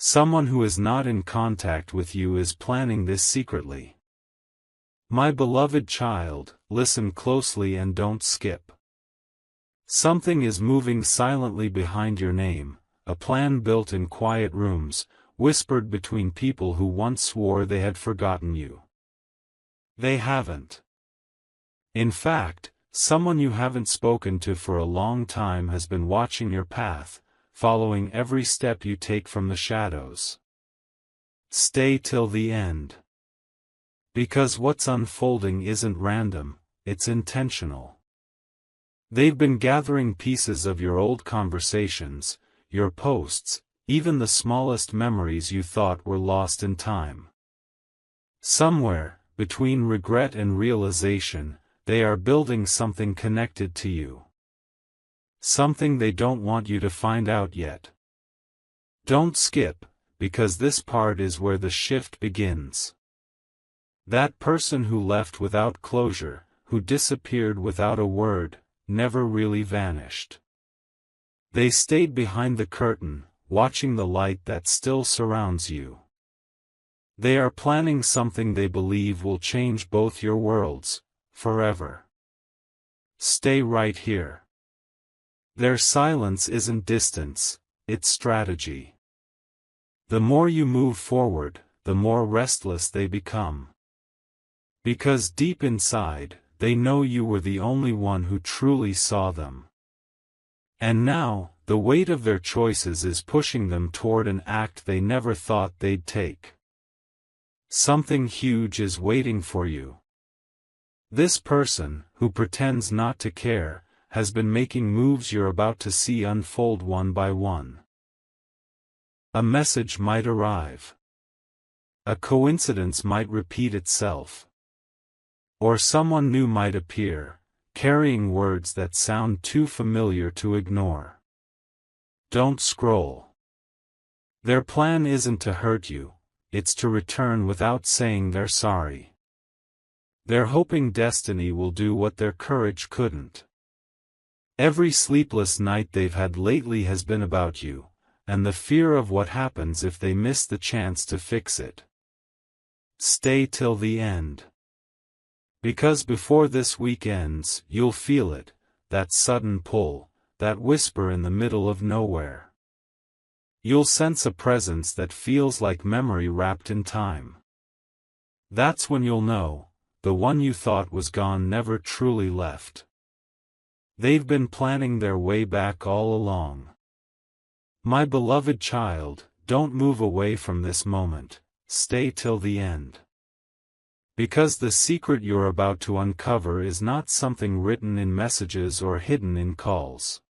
Someone who is not in contact with you is planning this secretly. My beloved child, listen closely and don't skip. Something is moving silently behind your name, a plan built in quiet rooms, whispered between people who once swore they had forgotten you. They haven't. In fact, someone you haven't spoken to for a long time has been watching your path, following every step you take from the shadows. Stay till the end. Because what's unfolding isn't random, it's intentional. They've been gathering pieces of your old conversations, your posts, even the smallest memories you thought were lost in time. Somewhere, between regret and realization, they are building something connected to you. Something they don't want you to find out yet. Don't skip, because this part is where the shift begins. That person who left without closure, who disappeared without a word, never really vanished. They stayed behind the curtain, watching the light that still surrounds you. They are planning something they believe will change both your worlds, forever. Stay right here. Their silence isn't distance, it's strategy. The more you move forward, the more restless they become. Because deep inside, they know you were the only one who truly saw them. And now, the weight of their choices is pushing them toward an act they never thought they'd take. Something huge is waiting for you. This person, who pretends not to care, has been making moves you're about to see unfold one by one. A message might arrive. A coincidence might repeat itself. Or someone new might appear, carrying words that sound too familiar to ignore. Don't scroll. Their plan isn't to hurt you, it's to return without saying they're sorry. They're hoping destiny will do what their courage couldn't. Every sleepless night they've had lately has been about you, and the fear of what happens if they miss the chance to fix it. Stay till the end. Because before this week ends, you'll feel it, that sudden pull, that whisper in the middle of nowhere. You'll sense a presence that feels like memory wrapped in time. That's when you'll know, the one you thought was gone never truly left. They've been planning their way back all along. My beloved child, don't move away from this moment, stay till the end. Because the secret you're about to uncover is not something written in messages or hidden in calls.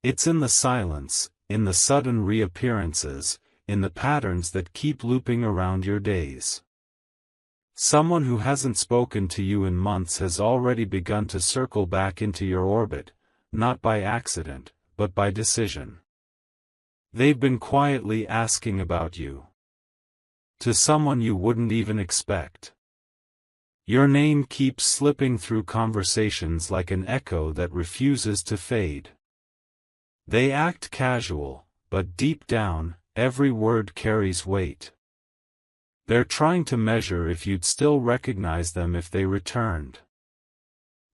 It's in the silence, in the sudden reappearances, in the patterns that keep looping around your days. Someone who hasn't spoken to you in months has already begun to circle back into your orbit, not by accident, but by decision. They've been quietly asking about you. To someone you wouldn't even expect. Your name keeps slipping through conversations like an echo that refuses to fade. They act casual, but deep down, every word carries weight. They're trying to measure if you'd still recognize them if they returned.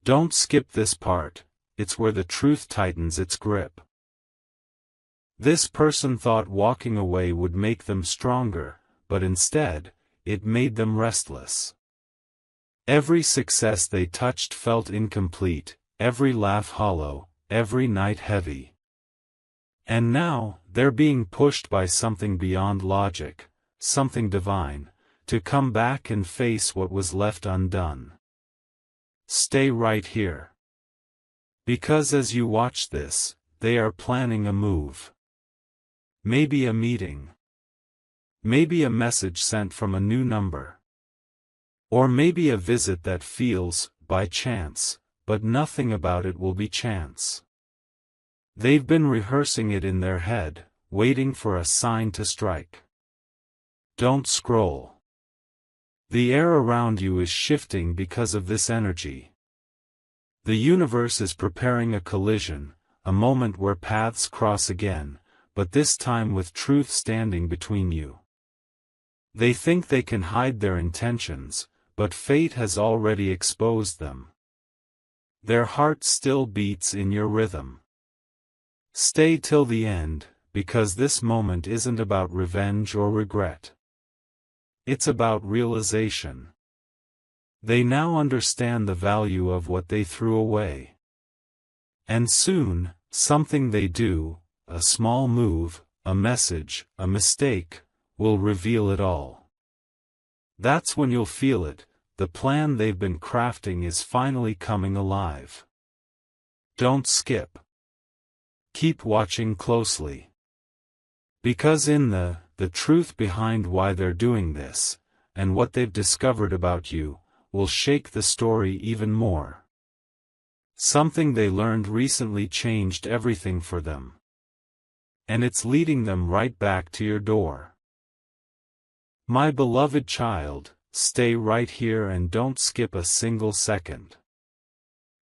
Don't skip this part, it's where the truth tightens its grip. This person thought walking away would make them stronger, but instead, it made them restless. Every success they touched felt incomplete, every laugh hollow, every night heavy. And now, they're being pushed by something beyond logic, something divine, to come back and face what was left undone. Stay right here. Because as you watch this, they are planning a move. Maybe a meeting. Maybe a message sent from a new number. Or maybe a visit that feels, by chance, but nothing about it will be chance. They've been rehearsing it in their head, waiting for a sign to strike. Don't scroll. The air around you is shifting because of this energy. The universe is preparing a collision, a moment where paths cross again, but this time with truth standing between you. They think they can hide their intentions, but fate has already exposed them. Their heart still beats in your rhythm. Stay till the end, because this moment isn't about revenge or regret. It's about realization. They now understand the value of what they threw away. And soon, something they do, a small move, a message, a mistake, will reveal it all. That's when you'll feel it, the plan they've been crafting is finally coming alive. Don't skip. Keep watching closely. Because in the truth behind why they're doing this, and what they've discovered about you, will shake the story even more. Something they learned recently changed everything for them. And it's leading them right back to your door. My beloved child, stay right here and don't skip a single second.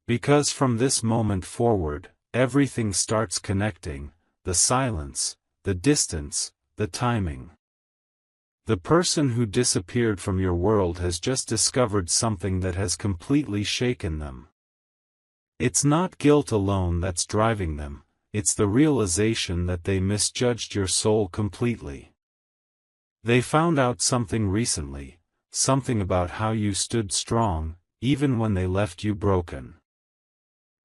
Because from this moment forward, everything starts connecting, the silence, the distance, the timing. The person who disappeared from your world has just discovered something that has completely shaken them. It's not guilt alone that's driving them, it's the realization that they misjudged your soul completely. They found out something recently, something about how you stood strong, even when they left you broken.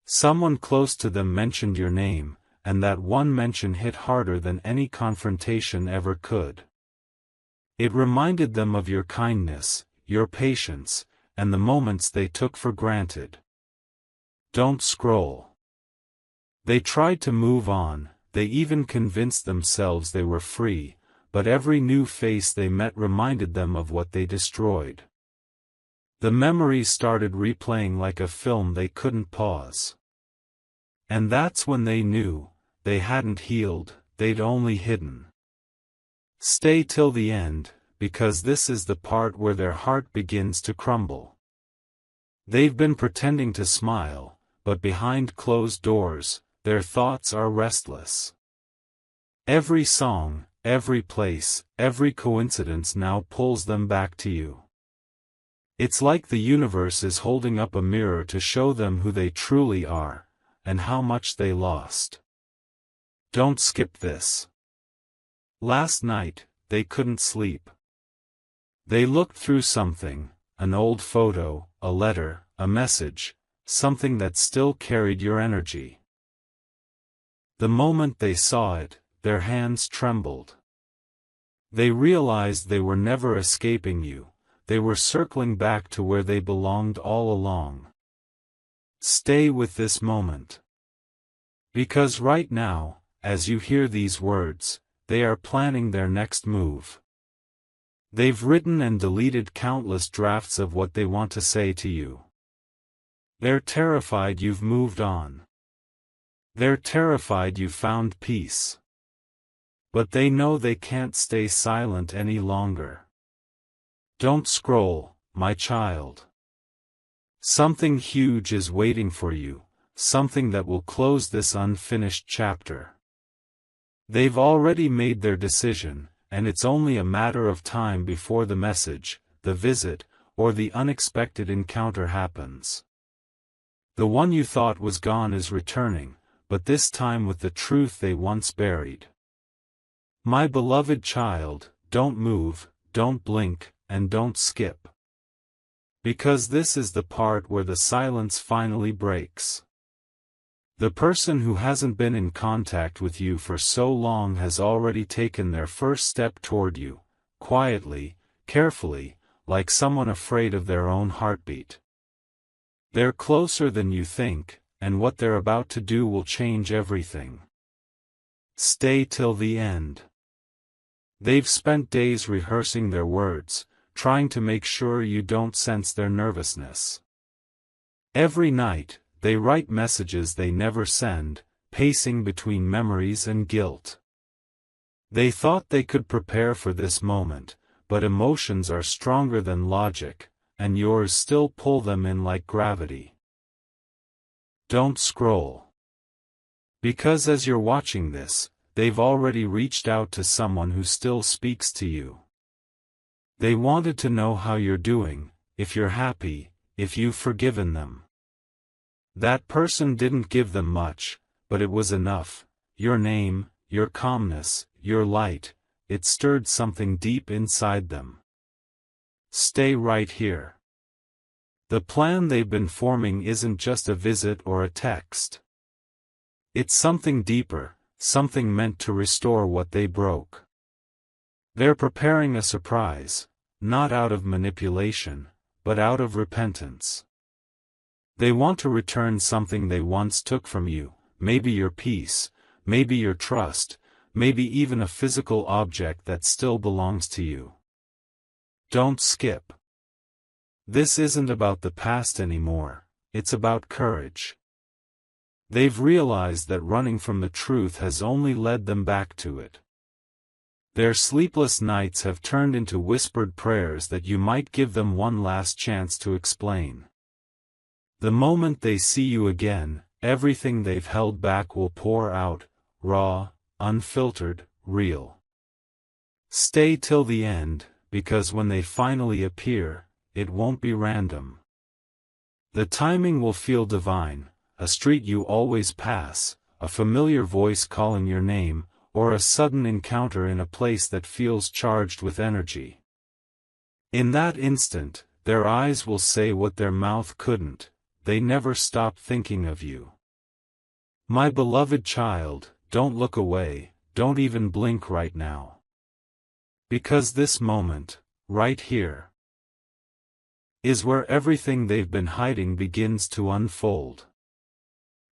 Someone close to them mentioned your name, and that one mention hit harder than any confrontation ever could. It reminded them of your kindness, your patience, and the moments they took for granted. Don't scroll. They tried to move on, they even convinced themselves they were free, but every new face they met reminded them of what they destroyed. The memories started replaying like a film they couldn't pause. And that's when they knew, they hadn't healed, they'd only hidden. Stay till the end, because this is the part where their heart begins to crumble. They've been pretending to smile, but behind closed doors, their thoughts are restless. Every song, every place, every coincidence now pulls them back to you. It's like the universe is holding up a mirror to show them who they truly are, and how much they lost. Don't skip this. Last night, they couldn't sleep. They looked through something, an old photo, a letter, a message, something that still carried your energy. The moment they saw it, their hands trembled. They realized they were never escaping you, they were circling back to where they belonged all along. Stay with this moment. Because right now, as you hear these words, they are planning their next move. They've written and deleted countless drafts of what they want to say to you. They're terrified you've moved on. They're terrified you found peace. But they know they can't stay silent any longer. Don't scroll, my child. Something huge is waiting for you, something that will close this unfinished chapter. They've already made their decision, and it's only a matter of time before the message, the visit, or the unexpected encounter happens. The one you thought was gone is returning, but this time with the truth they once buried. My beloved child, don't move, don't blink, and don't skip. Because this is the part where the silence finally breaks. The person who hasn't been in contact with you for so long has already taken their first step toward you, quietly, carefully, like someone afraid of their own heartbeat. They're closer than you think, and what they're about to do will change everything. Stay till the end. They've spent days rehearsing their words, trying to make sure you don't sense their nervousness. Every night, they write messages they never send, pacing between memories and guilt. They thought they could prepare for this moment, but emotions are stronger than logic, and yours still pull them in like gravity. Don't scroll. Because as you're watching this, they've already reached out to someone who still speaks to you. They wanted to know how you're doing, if you're happy, if you've forgiven them. That person didn't give them much, but it was enough. Your name, your calmness, your light, it stirred something deep inside them. Stay right here. The plan they've been forming isn't just a visit or a text. It's something deeper, something meant to restore what they broke. They're preparing a surprise, not out of manipulation, but out of repentance. They want to return something they once took from you, maybe your peace, maybe your trust, maybe even a physical object that still belongs to you. Don't skip. This isn't about the past anymore, it's about courage. They've realized that running from the truth has only led them back to it. Their sleepless nights have turned into whispered prayers that you might give them one last chance to explain. The moment they see you again, everything they've held back will pour out, raw, unfiltered, real. Stay till the end, because when they finally appear, it won't be random. The timing will feel divine, a street you always pass, a familiar voice calling your name, or a sudden encounter in a place that feels charged with energy. In that instant, their eyes will say what their mouth couldn't, they never stop thinking of you. My beloved child, don't look away, don't even blink right now. Because this moment, right here, is where everything they've been hiding begins to unfold.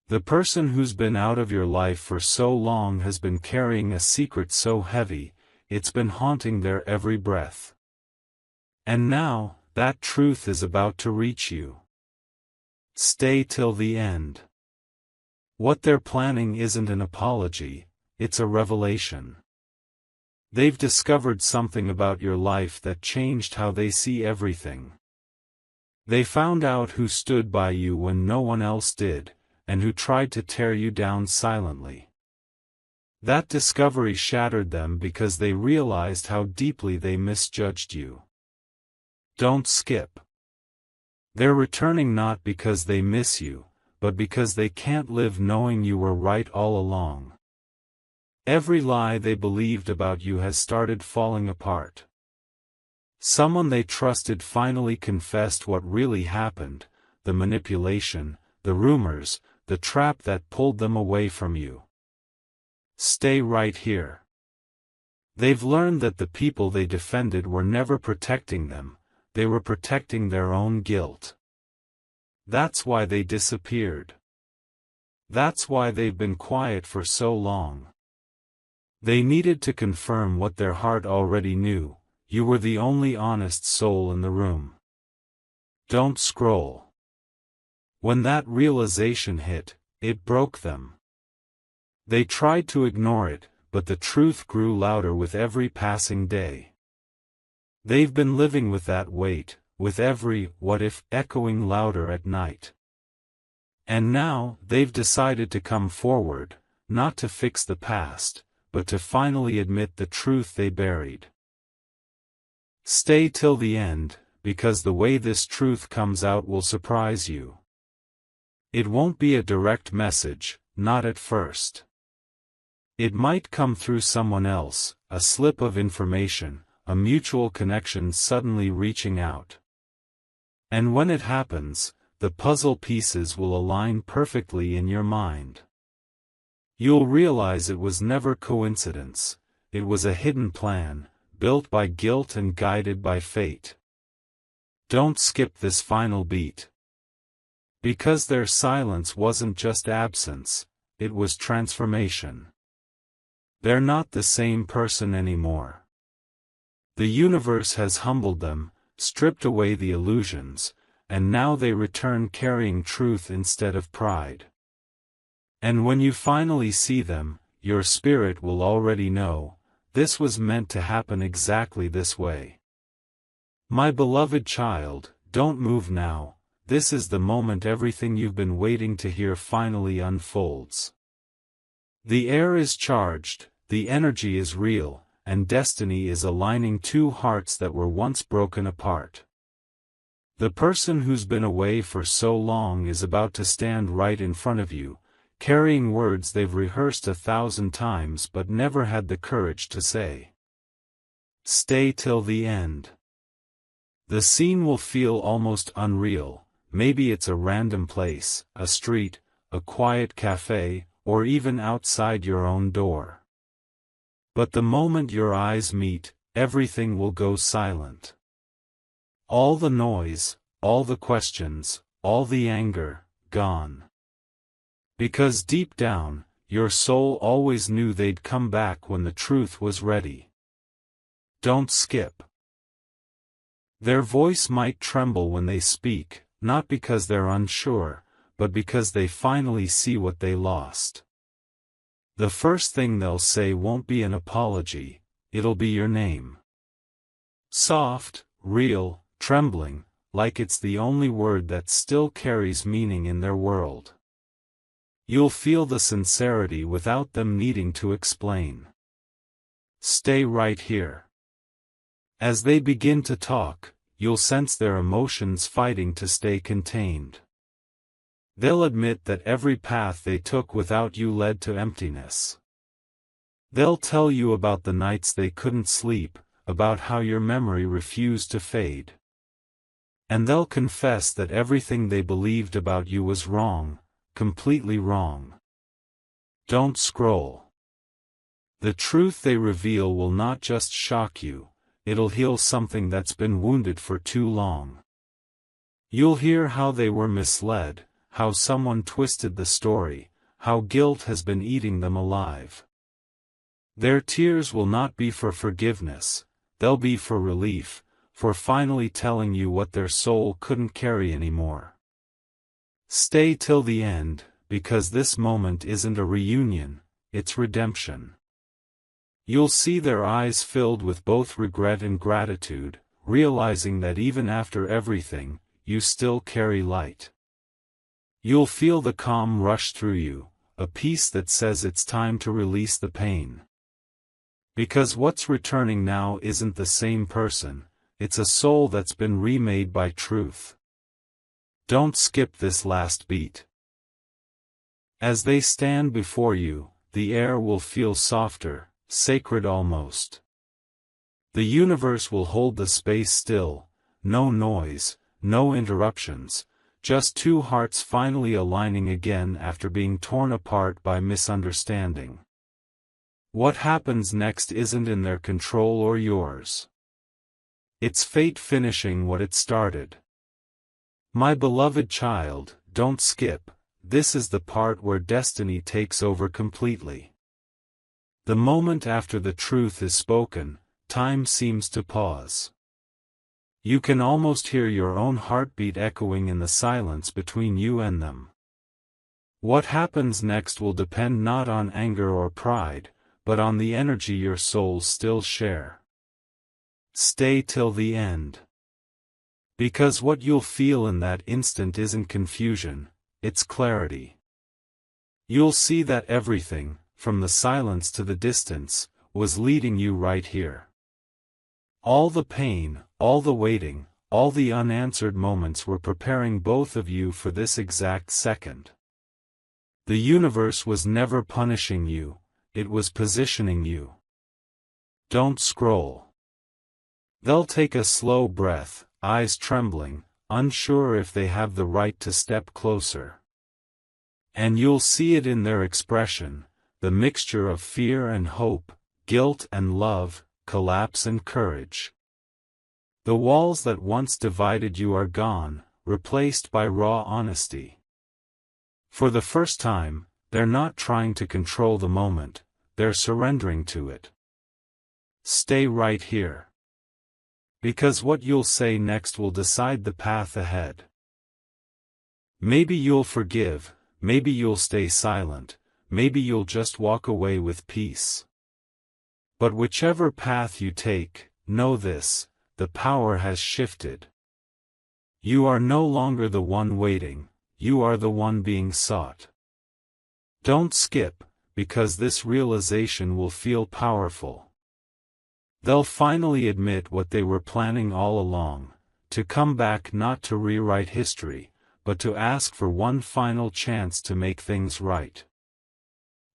The person who's been out of your life for so long has been carrying a secret so heavy, it's been haunting their every breath. And now, that truth is about to reach you. Stay till the end. What they're planning isn't an apology, it's a revelation. They've discovered something about your life that changed how they see everything. They found out who stood by you when no one else did, and who tried to tear you down silently. That discovery shattered them because they realized how deeply they misjudged you. Don't skip. They're returning not because they miss you, but because they can't live knowing you were right all along. Every lie they believed about you has started falling apart. Someone they trusted finally confessed what really happened, the manipulation, the rumors, the trap that pulled them away from you. Stay right here. They've learned that the people they defended were never protecting them, they were protecting their own guilt. That's why they disappeared. That's why they've been quiet for so long. They needed to confirm what their heart already knew, you were the only honest soul in the room. Don't scroll. When that realization hit, it broke them. They tried to ignore it, but the truth grew louder with every passing day. They've been living with that weight, with every what if echoing louder at night. And now, they've decided to come forward, not to fix the past, but to finally admit the truth they buried. Stay till the end, because the way this truth comes out will surprise you. It won't be a direct message, not at first. It might come through someone else, a slip of information, a mutual connection suddenly reaching out. And when it happens, the puzzle pieces will align perfectly in your mind. You'll realize it was never coincidence, it was a hidden plan, built by guilt and guided by fate. Don't skip this final beat. Because their silence wasn't just absence, it was transformation. They're not the same person anymore. The universe has humbled them, stripped away the illusions, and now they return carrying truth instead of pride. And when you finally see them, your spirit will already know, this was meant to happen exactly this way. My beloved child, don't move now, this is the moment everything you've been waiting to hear finally unfolds. The air is charged, the energy is real, and destiny is aligning two hearts that were once broken apart. The person who's been away for so long is about to stand right in front of you, carrying words they've rehearsed 1,000 times but never had the courage to say. Stay till the end. The scene will feel almost unreal. Maybe it's a random place, a street, a quiet cafe, or even outside your own door. But the moment your eyes meet, everything will go silent. All the noise, all the questions, all the anger, gone. Because deep down, your soul always knew they'd come back when the truth was ready. Don't skip. Their voice might tremble when they speak, not because they're unsure, but because they finally see what they lost. The first thing they'll say won't be an apology, it'll be your name. Soft, real, trembling, like it's the only word that still carries meaning in their world. You'll feel the sincerity without them needing to explain. Stay right here. As they begin to talk, you'll sense their emotions fighting to stay contained. They'll admit that every path they took without you led to emptiness. They'll tell you about the nights they couldn't sleep, about how your memory refused to fade. And they'll confess that everything they believed about you was wrong, completely wrong. Don't scroll. The truth they reveal will not just shock you, it'll heal something that's been wounded for too long. You'll hear how they were misled, how someone twisted the story, how guilt has been eating them alive. Their tears will not be for forgiveness, they'll be for relief, for finally telling you what their soul couldn't carry anymore. Stay till the end, because this moment isn't a reunion, it's redemption. You'll see their eyes filled with both regret and gratitude, realizing that even after everything, you still carry light. You'll feel the calm rush through you, a peace that says it's time to release the pain. Because what's returning now isn't the same person, it's a soul that's been remade by truth. Don't skip this last beat. As they stand before you, the air will feel softer, sacred almost. The universe will hold the space still, no noise, no interruptions, just two hearts finally aligning again after being torn apart by misunderstanding. What happens next isn't in their control or yours. It's fate finishing what it started. My beloved child, don't skip, this is the part where destiny takes over completely. The moment after the truth is spoken, time seems to pause. You can almost hear your own heartbeat echoing in the silence between you and them. What happens next will depend not on anger or pride, but on the energy your souls still share. Stay till the end. Because what you'll feel in that instant isn't confusion, it's clarity. You'll see that everything, from the silence to the distance, was leading you right here. All the pain, all the waiting, all the unanswered moments were preparing both of you for this exact second. The universe was never punishing you, it was positioning you. Don't scroll. They'll take a slow breath, eyes trembling, unsure if they have the right to step closer. And you'll see it in their expression, the mixture of fear and hope, guilt and love, collapse and courage. The walls that once divided you are gone, replaced by raw honesty. For the first time, they're not trying to control the moment, they're surrendering to it. Stay right here. Because what you'll say next will decide the path ahead. Maybe you'll forgive, maybe you'll stay silent, maybe you'll just walk away with peace. But whichever path you take, know this, the power has shifted. You are no longer the one waiting, you are the one being sought. Don't skip, because this realization will feel powerful. They'll finally admit what they were planning all along, to come back not to rewrite history, but to ask for one final chance to make things right.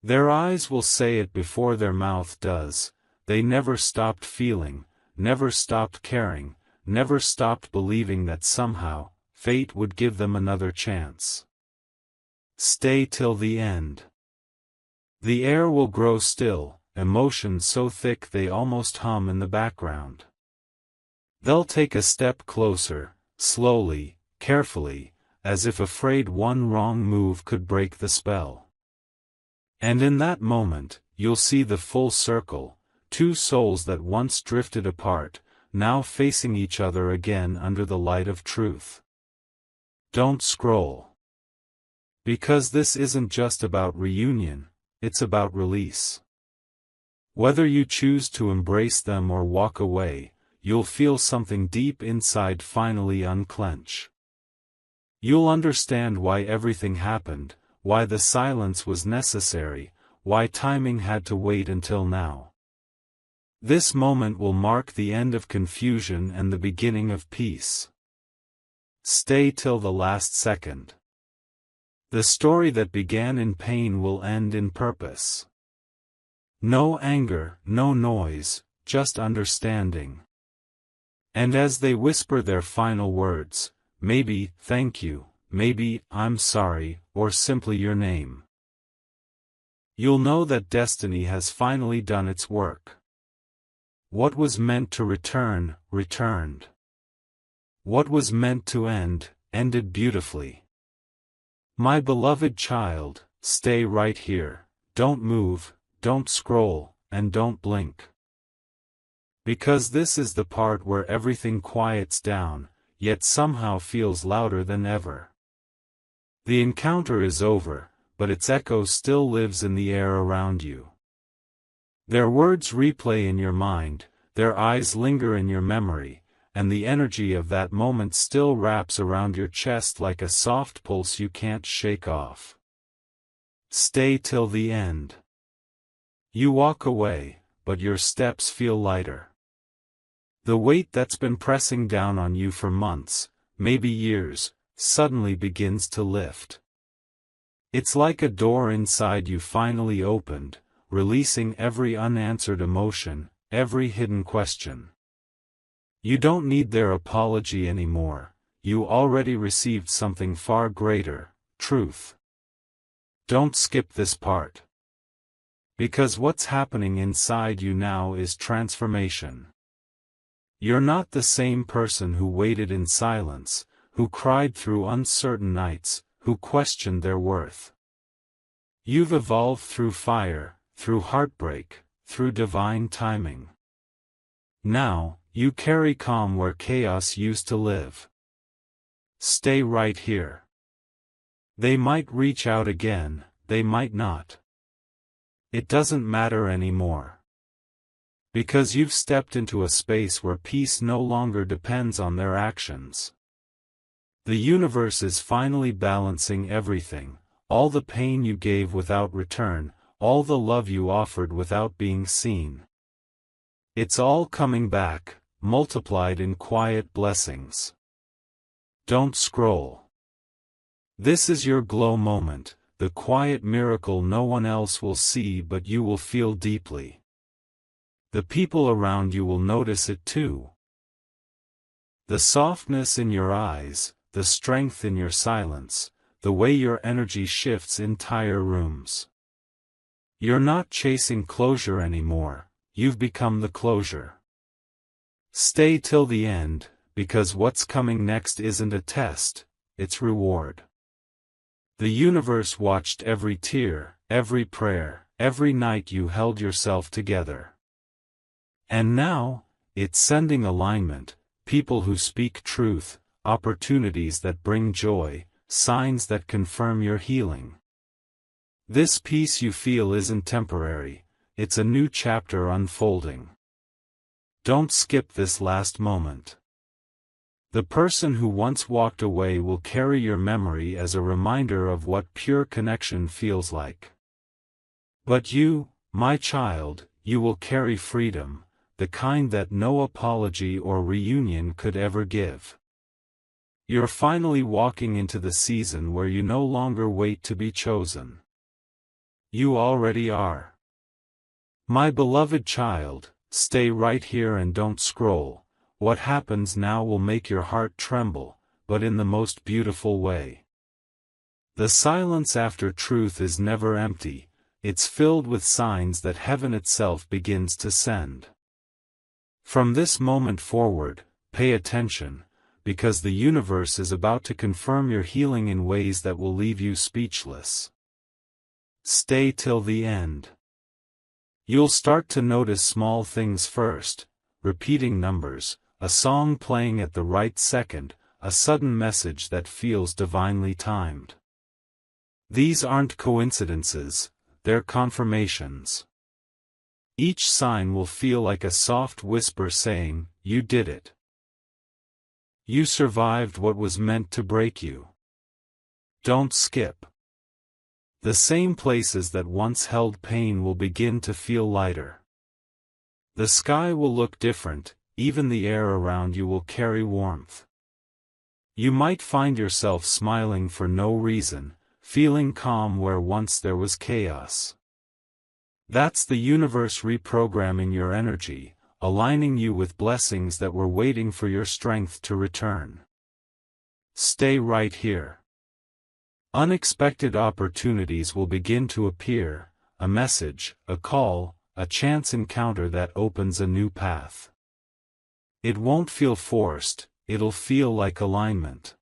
Their eyes will say it before their mouth does: they never stopped feeling, never stopped caring, never stopped believing that somehow, fate would give them another chance. Stay till the end. The air will grow still, emotions so thick they almost hum in the background. They'll take a step closer, slowly, carefully, as if afraid one wrong move could break the spell. And in that moment, you'll see the full circle, two souls that once drifted apart, now facing each other again under the light of truth. Don't scroll. Because this isn't just about reunion, it's about release. Whether you choose to embrace them or walk away, you'll feel something deep inside finally unclench. You'll understand why everything happened, why the silence was necessary, why timing had to wait until now. This moment will mark the end of confusion and the beginning of peace. Stay till the last second. The story that began in pain will end in purpose. No anger, no noise, just understanding. And as they whisper their final words, maybe, thank you, maybe, I'm sorry, or simply your name, you'll know that destiny has finally done its work. What was meant to return, returned. What was meant to end, ended beautifully. My beloved child, stay right here, don't move, don't scroll, and don't blink. Because this is the part where everything quiets down, yet somehow feels louder than ever. The encounter is over, but its echo still lives in the air around you. Their words replay in your mind, their eyes linger in your memory, and the energy of that moment still wraps around your chest like a soft pulse you can't shake off. Stay till the end. You walk away, but your steps feel lighter. The weight that's been pressing down on you for months, maybe years, suddenly begins to lift. It's like a door inside you finally opened, releasing every unanswered emotion, every hidden question. You don't need their apology anymore, you already received something far greater: truth. Don't skip this part. Because what's happening inside you now is transformation. You're not the same person who waited in silence, who cried through uncertain nights, who questioned their worth. You've evolved through fire, through heartbreak, through divine timing. Now, you carry calm where chaos used to live. Stay right here. They might reach out again, they might not. It doesn't matter anymore. Because you've stepped into a space where peace no longer depends on their actions. The universe is finally balancing everything, all the pain you gave without return, all the love you offered without being seen. It's all coming back, multiplied in quiet blessings. Don't scroll. This is your glow moment, the quiet miracle no one else will see but you will feel deeply. The people around you will notice it too. The softness in your eyes, the strength in your silence, the way your energy shifts entire rooms. You're not chasing closure anymore, you've become the closure. Stay till the end, because what's coming next isn't a test, it's reward. The universe watched every tear, every prayer, every night you held yourself together. And now, it's sending alignment, people who speak truth, opportunities that bring joy, signs that confirm your healing. This peace you feel isn't temporary, it's a new chapter unfolding. Don't skip this last moment. The person who once walked away will carry your memory as a reminder of what pure connection feels like. But you, my child, you will carry freedom, the kind that no apology or reunion could ever give. You're finally walking into the season where you no longer wait to be chosen. You already are. My beloved child, stay right here and don't scroll. What happens now will make your heart tremble, but in the most beautiful way. The silence after truth is never empty, it's filled with signs that heaven itself begins to send. From this moment forward, pay attention, because the universe is about to confirm your healing in ways that will leave you speechless. Stay till the end. You'll start to notice small things first, repeating numbers, a song playing at the right second, a sudden message that feels divinely timed. These aren't coincidences, they're confirmations. Each sign will feel like a soft whisper saying, "You did it. You survived what was meant to break you." Don't skip. The same places that once held pain will begin to feel lighter. The sky will look different, even the air around you will carry warmth. You might find yourself smiling for no reason, feeling calm where once there was chaos. That's the universe reprogramming your energy, aligning you with blessings that were waiting for your strength to return. Stay right here. Unexpected opportunities will begin to appear, a message, a call, a chance encounter that opens a new path. It won't feel forced, it'll feel like alignment.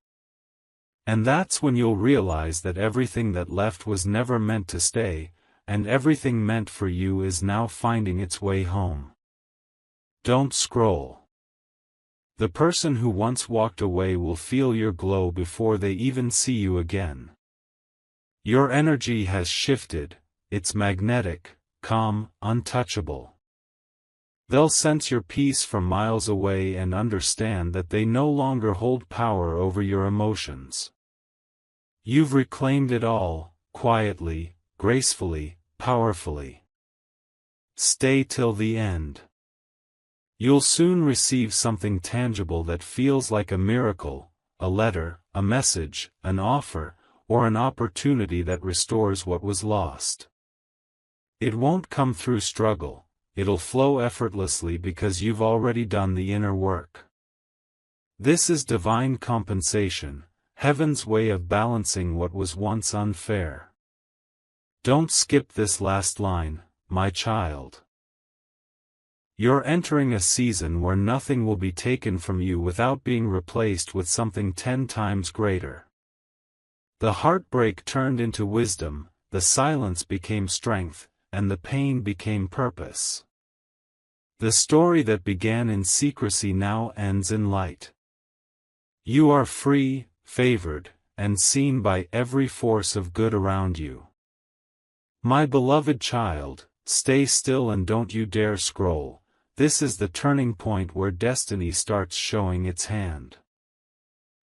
And that's when you'll realize that everything that left was never meant to stay, and everything meant for you is now finding its way home. Don't scroll. The person who once walked away will feel your glow before they even see you again. Your energy has shifted, it's magnetic, calm, untouchable. They'll sense your peace from miles away and understand that they no longer hold power over your emotions. You've reclaimed it all, quietly, gracefully, powerfully. Stay till the end. You'll soon receive something tangible that feels like a miracle, a letter, a message, an offer, or an opportunity that restores what was lost. It won't come through struggle, it'll flow effortlessly because you've already done the inner work. This is divine compensation, heaven's way of balancing what was once unfair. Don't skip this last line, my child. You're entering a season where nothing will be taken from you without being replaced with something 10 times greater. The heartbreak turned into wisdom, the silence became strength, and the pain became purpose. The story that began in secrecy now ends in light. You are free, favored, and seen by every force of good around you. My beloved child, stay still and don't you dare scroll. This is the turning point where destiny starts showing its hand.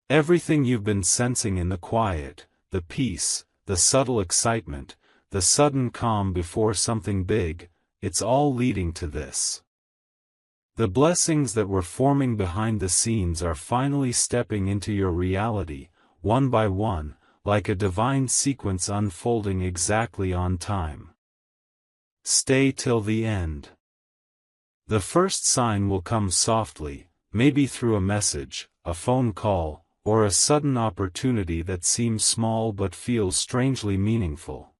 Everything you've been sensing in the quiet, the peace, the subtle excitement, the sudden calm before something big, it's all leading to this. The blessings that were forming behind the scenes are finally stepping into your reality, one by one, like a divine sequence unfolding exactly on time. Stay till the end. The first sign will come softly, maybe through a message, a phone call, or a sudden opportunity that seems small but feels strangely meaningful.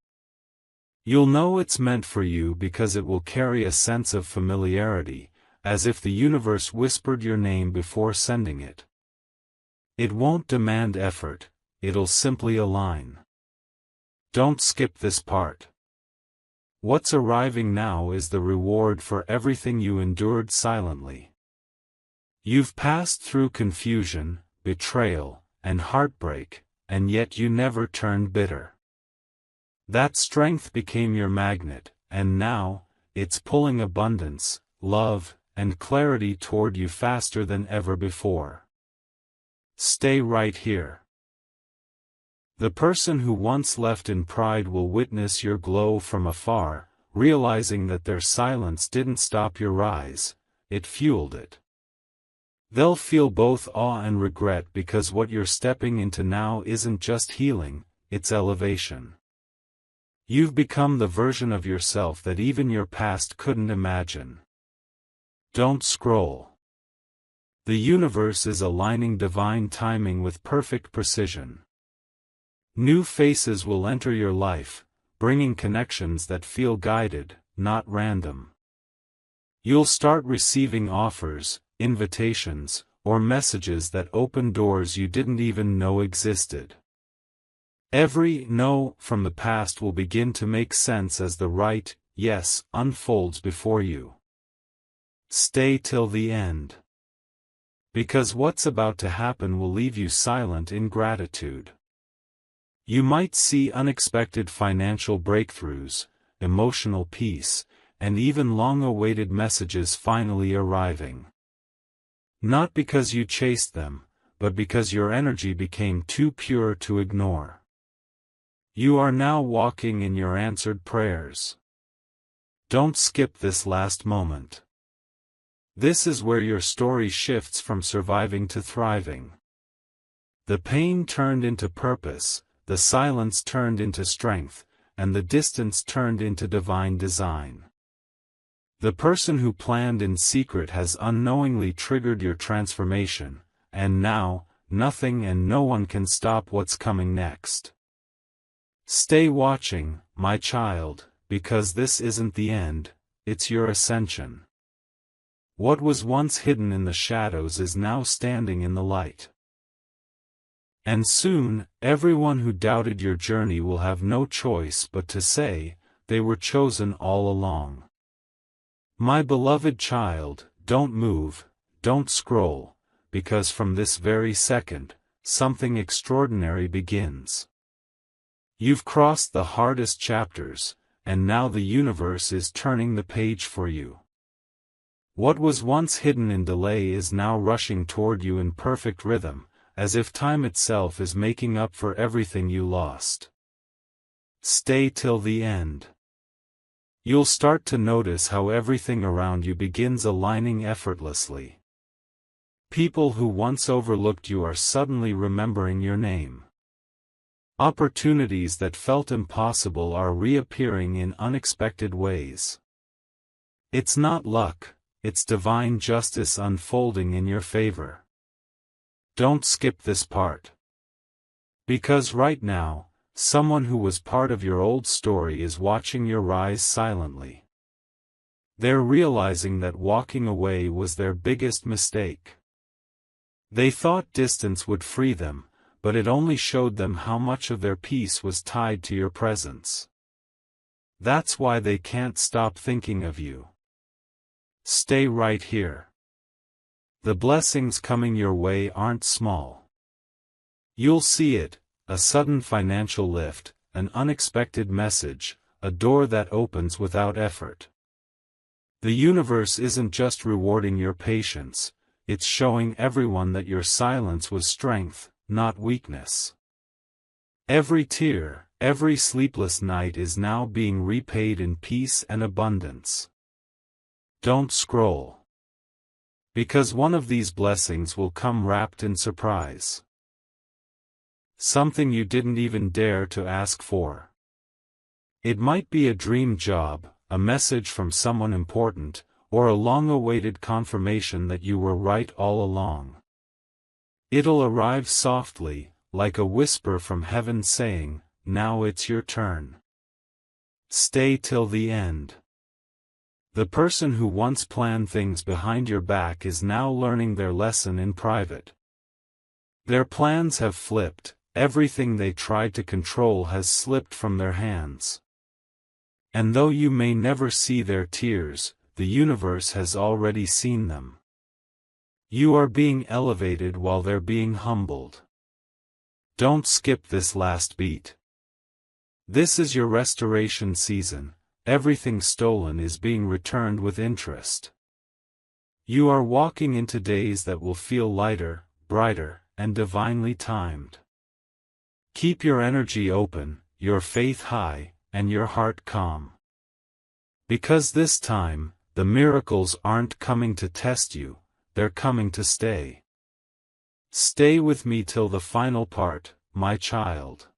You'll know it's meant for you because it will carry a sense of familiarity, as if the universe whispered your name before sending it. It won't demand effort, it'll simply align. Don't skip this part. What's arriving now is the reward for everything you endured silently. You've passed through confusion, betrayal, and heartbreak, and yet you never turned bitter. That strength became your magnet, and now, it's pulling abundance, love, and clarity toward you faster than ever before. Stay right here. The person who once left in pride will witness your glow from afar, realizing that their silence didn't stop your rise, it fueled it. They'll feel both awe and regret because what you're stepping into now isn't just healing, it's elevation. You've become the version of yourself that even your past couldn't imagine. Don't scroll. The universe is aligning divine timing with perfect precision. New faces will enter your life, bringing connections that feel guided, not random. You'll start receiving offers, invitations, or messages that open doors you didn't even know existed. Every no from the past will begin to make sense as the right yes unfolds before you. Stay till the end. Because what's about to happen will leave you silent in gratitude. You might see unexpected financial breakthroughs, emotional peace, and even long-awaited messages finally arriving. Not because you chased them, but because your energy became too pure to ignore. You are now walking in your answered prayers. Don't skip this last moment. This is where your story shifts from surviving to thriving. The pain turned into purpose, the silence turned into strength, and the distance turned into divine design. The person who planned in secret has unknowingly triggered your transformation, and now, nothing and no one can stop what's coming next. Stay watching, my child, because this isn't the end, it's your ascension. What was once hidden in the shadows is now standing in the light. And soon, everyone who doubted your journey will have no choice but to say, they were chosen all along. My beloved child, don't move, don't scroll, because from this very second, something extraordinary begins. You've crossed the hardest chapters, and now the universe is turning the page for you. What was once hidden in delay is now rushing toward you in perfect rhythm, as if time itself is making up for everything you lost. Stay till the end. You'll start to notice how everything around you begins aligning effortlessly. People who once overlooked you are suddenly remembering your name. Opportunities that felt impossible are reappearing in unexpected ways. It's not luck, it's divine justice unfolding in your favor. Don't skip this part. Because right now, someone who was part of your old story is watching your rise silently. They're realizing that walking away was their biggest mistake. They thought distance would free them, but it only showed them how much of their peace was tied to your presence. That's why they can't stop thinking of you. Stay right here. The blessings coming your way aren't small. You'll see it, a sudden financial lift, an unexpected message, a door that opens without effort. The universe isn't just rewarding your patience, it's showing everyone that your silence was strength, not weakness. Every tear, every sleepless night is now being repaid in peace and abundance. Don't scroll. Because one of these blessings will come wrapped in surprise. Something you didn't even dare to ask for. It might be a dream job, a message from someone important, or a long-awaited confirmation that you were right all along. It'll arrive softly, like a whisper from heaven saying, "Now it's your turn." Stay till the end. The person who once planned things behind your back is now learning their lesson in private. Their plans have flipped, everything they tried to control has slipped from their hands. And though you may never see their tears, the universe has already seen them. You are being elevated while they're being humbled. Don't skip this last beat. This is your restoration season. Everything stolen is being returned with interest. You are walking into days that will feel lighter, brighter, and divinely timed. Keep your energy open, your faith high, and your heart calm. Because this time, the miracles aren't coming to test you, they're coming to stay. Stay with me till the final part, my child.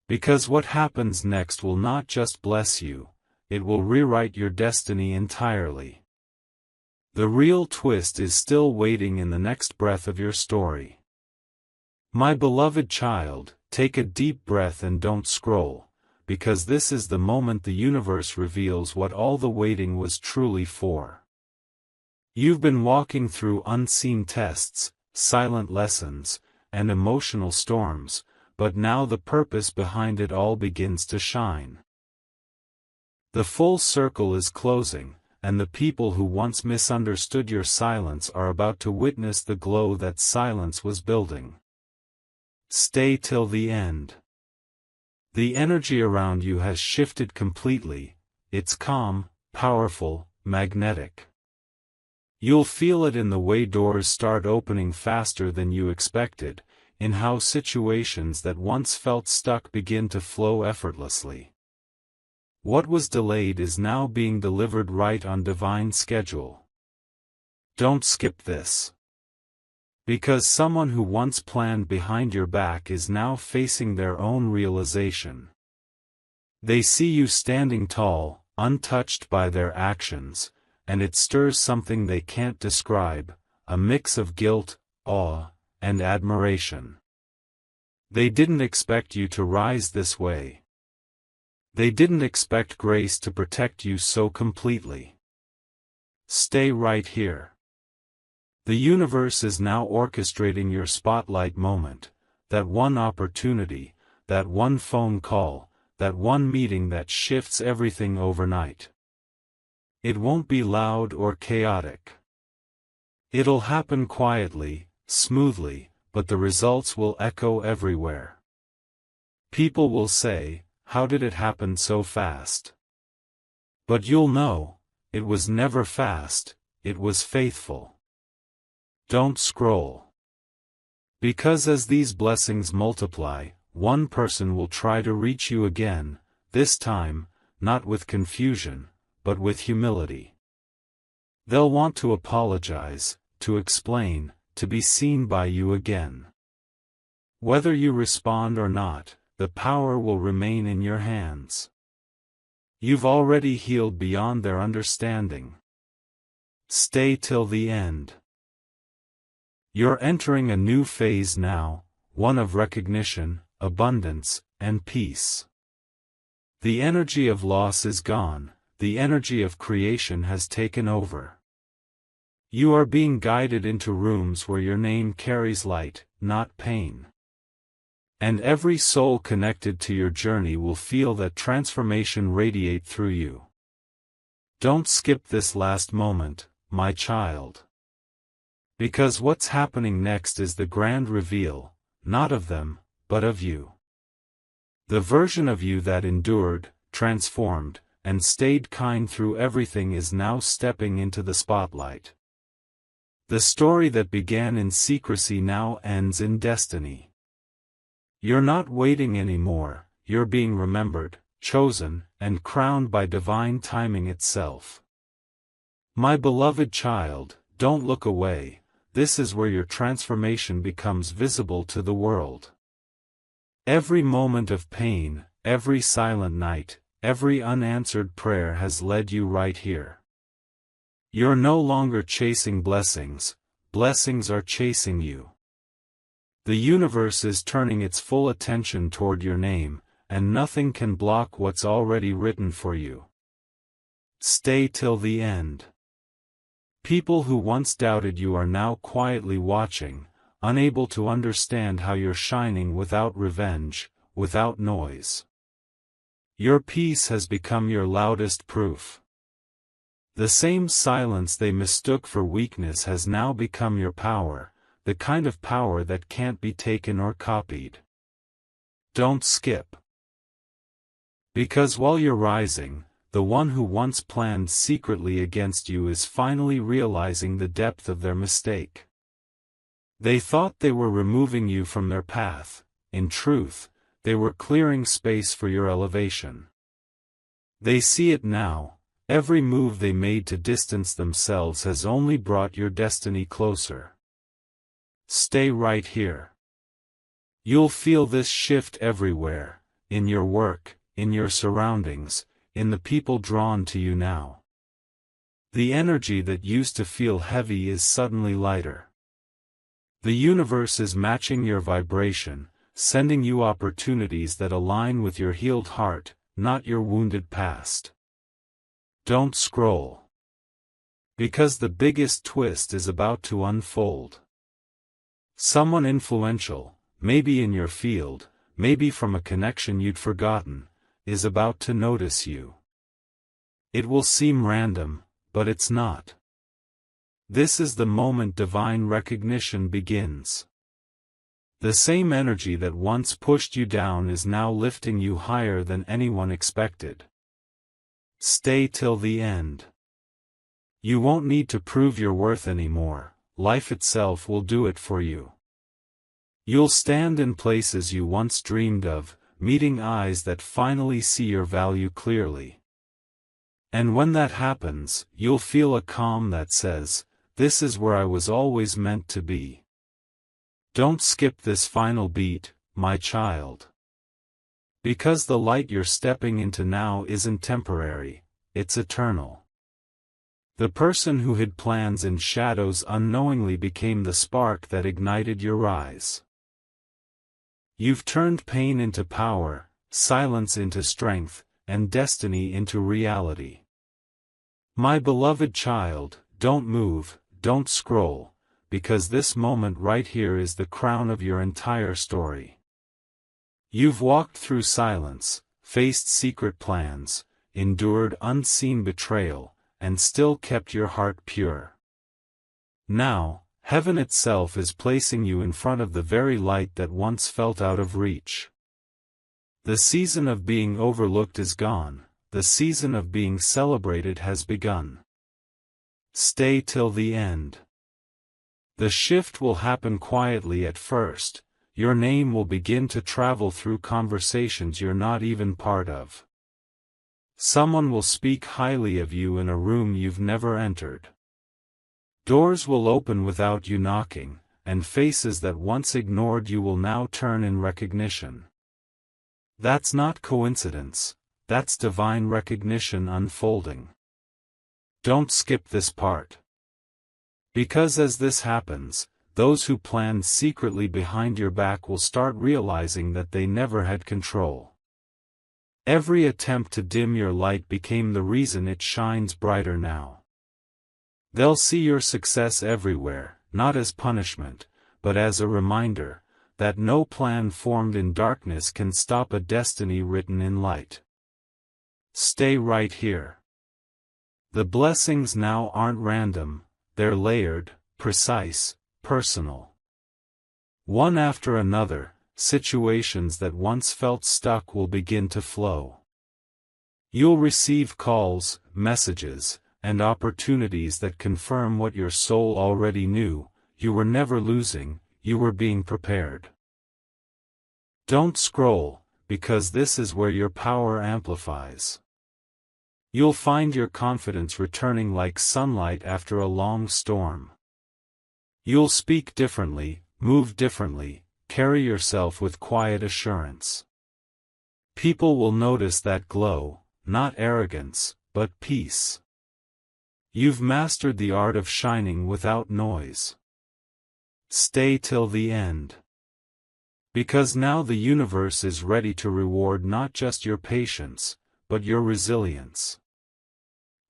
Because what happens next will not just bless you, it will rewrite your destiny entirely. The real twist is still waiting in the next breath of your story. My beloved child, take a deep breath and don't scroll, because this is the moment the universe reveals what all the waiting was truly for. You've been walking through unseen tests, silent lessons, and emotional storms, but now the purpose behind it all begins to shine. The full circle is closing, and the people who once misunderstood your silence are about to witness the glow that silence was building. Stay till the end. The energy around you has shifted completely, it's calm, powerful, magnetic. You'll feel it in the way doors start opening faster than you expected, in how situations that once felt stuck begin to flow effortlessly. What was delayed is now being delivered right on divine schedule. Don't skip this. Because someone who once planned behind your back is now facing their own realization. They see you standing tall, untouched by their actions, and it stirs something they can't describe, a mix of guilt, awe, and admiration. They didn't expect you to rise this way. They didn't expect grace to protect you so completely. Stay right here. The universe is now orchestrating your spotlight moment, that one opportunity, that one phone call, that one meeting that shifts everything overnight. It won't be loud or chaotic. It'll happen quietly, smoothly, but the results will echo everywhere. People will say, "How did it happen so fast?" But you'll know, it was never fast, it was faithful. Don't scroll. Because as these blessings multiply, one person will try to reach you again, this time, not with confusion, but with humility. They'll want to apologize, to explain, to be seen by you again. Whether you respond or not, the power will remain in your hands. You've already healed beyond their understanding. Stay till the end. You're entering a new phase now, one of recognition, abundance, and peace. The energy of loss is gone, the energy of creation has taken over. You are being guided into rooms where your name carries light, not pain. And every soul connected to your journey will feel that transformation radiate through you. Don't skip this last moment, my child. Because what's happening next is the grand reveal, not of them, but of you. The version of you that endured, transformed, and stayed kind through everything is now stepping into the spotlight. The story that began in secrecy now ends in destiny. You're not waiting anymore, you're being remembered, chosen, and crowned by divine timing itself. My beloved child, don't look away, this is where your transformation becomes visible to the world. Every moment of pain, every silent night, every unanswered prayer has led you right here. You're no longer chasing blessings, blessings are chasing you. The universe is turning its full attention toward your name, and nothing can block what's already written for you. Stay till the end. People who once doubted you are now quietly watching, unable to understand how you're shining without revenge, without noise. Your peace has become your loudest proof. The same silence they mistook for weakness has now become your power, the kind of power that can't be taken or copied. Don't skip. Because while you're rising, the one who once planned secretly against you is finally realizing the depth of their mistake. They thought they were removing you from their path, in truth, they were clearing space for your elevation. They see it now, Every move they made to distance themselves has only brought your destiny closer. Stay right here. You'll feel this shift everywhere, in your work, in your surroundings, in the people drawn to you now. The energy that used to feel heavy is suddenly lighter. The universe is matching your vibration, sending you opportunities that align with your healed heart, not your wounded past. Don't scroll. Because the biggest twist is about to unfold. Someone influential, maybe in your field, maybe from a connection you'd forgotten, is about to notice you. It will seem random, but it's not. This is the moment divine recognition begins. The same energy that once pushed you down is now lifting you higher than anyone expected. Stay till the end. You won't need to prove your worth anymore, life itself will do it for you. You'll stand in places you once dreamed of, meeting eyes that finally see your value clearly. And when that happens, you'll feel a calm that says, "This is where I was always meant to be." Don't skip this final beat, my child. Because the light you're stepping into now isn't temporary, it's eternal. The person who hid plans in shadows unknowingly became the spark that ignited your rise. You've turned pain into power, silence into strength, and destiny into reality. My beloved child, don't move, don't scroll, because this moment right here is the crown of your entire story. You've walked through silence, faced secret plans, endured unseen betrayal, and still kept your heart pure. Now, heaven itself is placing you in front of the very light that once felt out of reach. The season of being overlooked is gone, the season of being celebrated has begun. Stay till the end. The shift will happen quietly at first, your name will begin to travel through conversations you're not even part of. Someone will speak highly of you in a room you've never entered. Doors will open without you knocking, and faces that once ignored you will now turn in recognition. That's not coincidence, that's divine recognition unfolding. Don't skip this part. Because as this happens, those who planned secretly behind your back will start realizing that they never had control. Every attempt to dim your light became the reason it shines brighter now. They'll see your success everywhere, not as punishment, but as a reminder, that no plan formed in darkness can stop a destiny written in light. Stay right here. The blessings now aren't random, they're layered, precise, personal. One after another, situations that once felt stuck will begin to flow. You'll receive calls, messages, and opportunities that confirm what your soul already knew: you were never losing, you were being prepared. Don't scroll, because this is where your power amplifies. You'll find your confidence returning like sunlight after a long storm. You'll speak differently, move differently, carry yourself with quiet assurance. People will notice that glow, not arrogance, but peace. You've mastered the art of shining without noise. Stay till the end. Because now the universe is ready to reward not just your patience, but your resilience.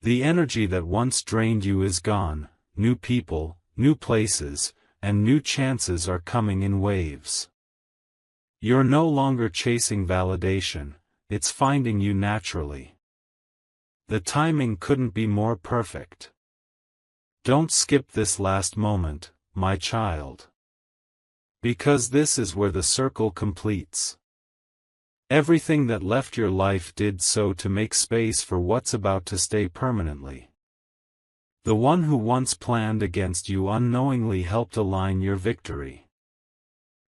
The energy that once drained you is gone, new people, new places, and new chances are coming in waves. You're no longer chasing validation, it's finding you naturally. The timing couldn't be more perfect. Don't skip this last moment, my child. Because this is where the circle completes. Everything that left your life did so to make space for what's about to stay permanently. The one who once planned against you unknowingly helped align your victory.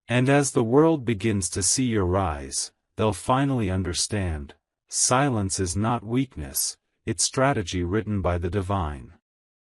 And as the world begins to see your rise, they'll finally understand, silence is not weakness, it's strategy written by the divine.